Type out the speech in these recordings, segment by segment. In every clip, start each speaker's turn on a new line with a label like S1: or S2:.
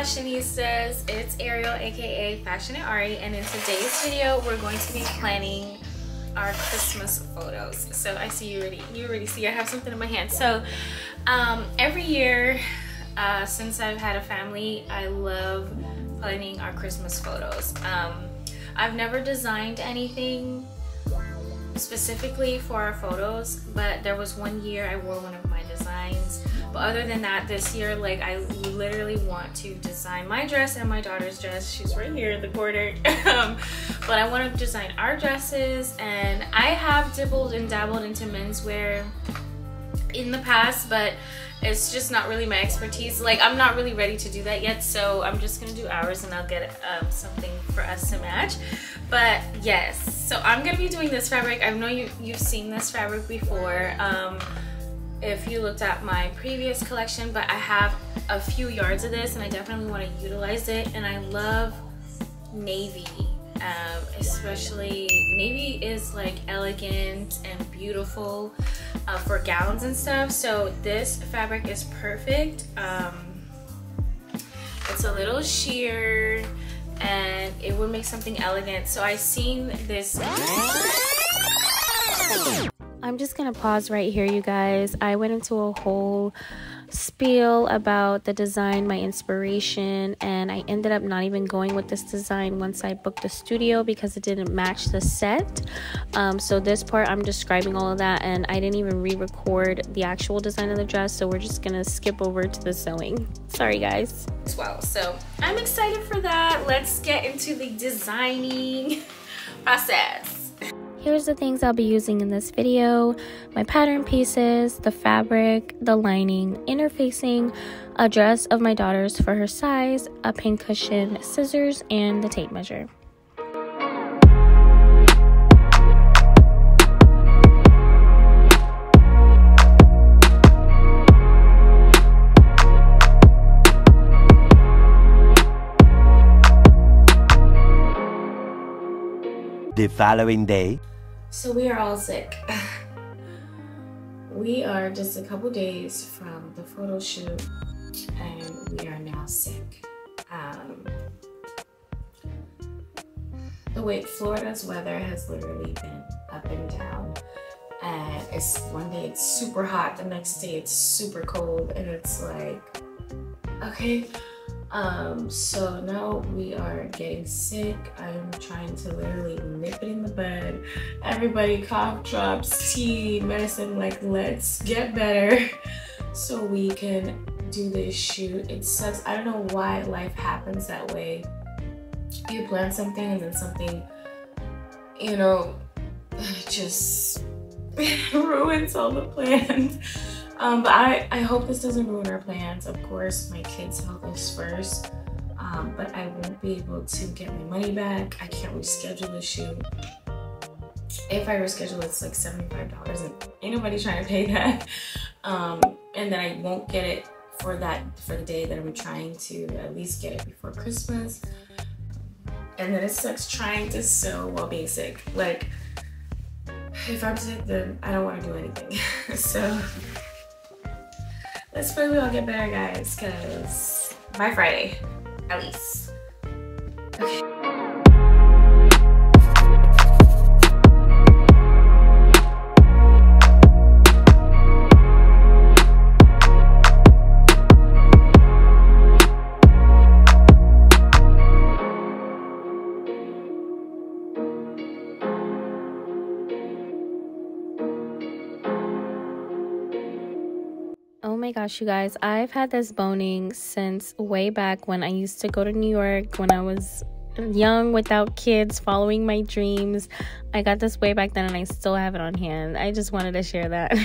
S1: Fashionistas, it's Ariel aka Fashion and Ari, and in today's video we're going to be planning our Christmas photos. So I see you already see I have something in my hand. So every year since I've had a family, I love planning our Christmas photos. I've never designed anything specifically for our photos, but there was one year I wore one of my designs. But other than that, this year, like, I literally want to design my dress and my daughter's dress. She's right here in the corner. But I want to design our dresses, and I have dibbled and dabbled into menswear in the past, but it's just not really my expertise. Like, I'm not really ready to do that yet, so I'm just gonna do ours and I'll get something for us to match. But yes, so I'm gonna be doing this fabric. I know you've seen this fabric before if you looked at my previous collection, but I have a few yards of this and I definitely want to utilize it. And I love navy, especially navy is like elegant and beautiful for gowns and stuff, so this fabric is perfect. It's a little sheer and it would make something elegant. So I seen this. I'm just gonna pause right here, you guys. I went into a whole spiel about the design, my inspiration, and I ended up not even going with this design once I booked the studio because it didn't match the set. So this part I'm describing all of that, and I didn't even re-record the actual design of the dress, so we're just gonna skip over to the sewing. Sorry guys. As well, so I'm excited for that. Let's get into the designing process. Here's the things I'll be using in this video: my pattern pieces, the fabric, the lining, interfacing, a dress of my daughter's for her size, a pincushion, scissors, and the tape measure.
S2: The following day.
S1: So we are all sick. We are just a couple days from the photo shoot and we are now sick. Florida's weather has literally been up and down, and it's one day it's super hot, the next day it's super cold, and it's like, okay. So now we are getting sick. I'm trying to literally nip it in the bud. Everybody, cough drops, tea, medicine, like, let's get better so we can do this shoot. It sucks. I don't know why life happens that way. You plan something and then something, you know, just ruins all the plans. But I hope this doesn't ruin our plans. Of course, my kids' health is first, but I won't be able to get my money back. I can't reschedule the shoot. If I reschedule, it's like $75, and ain't nobody trying to pay that. And then I won't get it for the day that I'm trying to at least get it before Christmas. And then it sucks trying to sew while being sick. Like, if I'm sick, then I don't want to do anything. So let's pray we all get better, guys, because by Friday, at least. Okay. Oh my gosh, you guys, I've had this boning since way back when I used to go to New York when I was young without kids, following my dreams. I got this way back then and I still have it on hand. I just wanted to share that.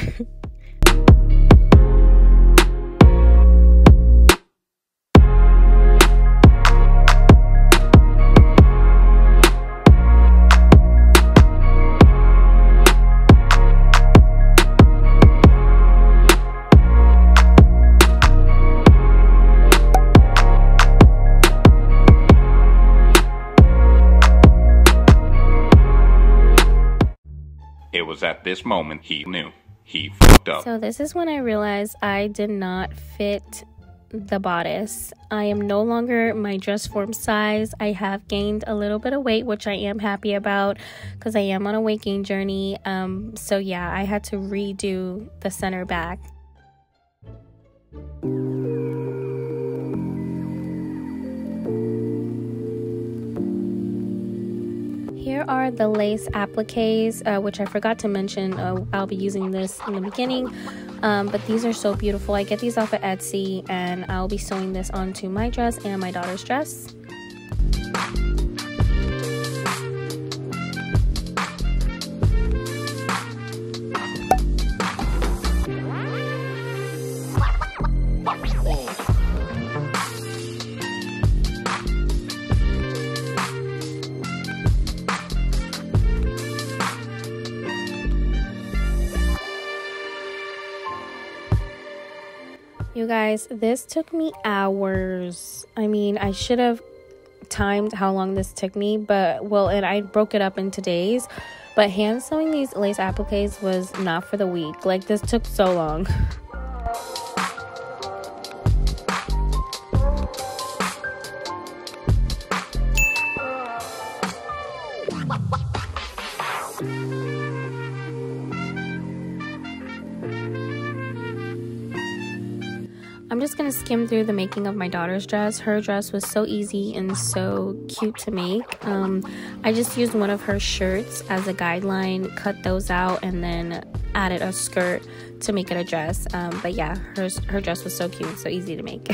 S3: It was at this moment he knew he fucked up.
S1: So this is when I realized I did not fit
S3: the bodice. I am no longer my dress form size. I have gained a little bit of weight, which I am happy about because I am on a weight gain journey. So yeah, I had to redo the center back. Here are the lace appliques, which I forgot to mention. I'll be using this in the beginning, but these are so beautiful. I get these off of Etsy, and I'll be sewing this onto my dress and my daughter's dress. You guys, this took me hours. I mean, I should have timed how long this took me, but and I broke it up into days. But hand sewing these lace appliques was not for the weak. Like, this took so long. I'm just gonna skim through the making of my daughter's dress. Her dress was so easy and so cute to make. I just used one of her shirts as a guideline, cut those out, and then added a skirt to make it a dress. But yeah, her dress was so cute, so easy to make.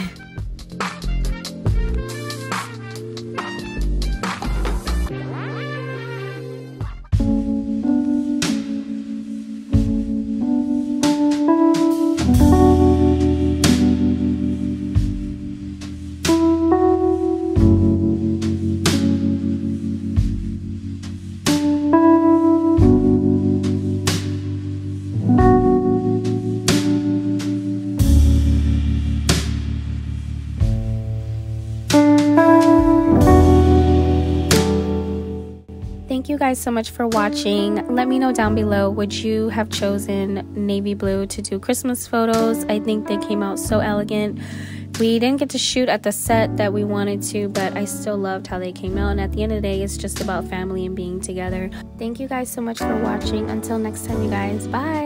S3: Thank you guys so much for watching. Let me know down below, would you have chosen navy blue to do Christmas photos? I think they came out so elegant. We didn't get to shoot at the set that we wanted to, but I still loved how they came out. And at the end of the day, it's just about family and being together. Thank you guys so much for watching. Until next time, you guys. Bye.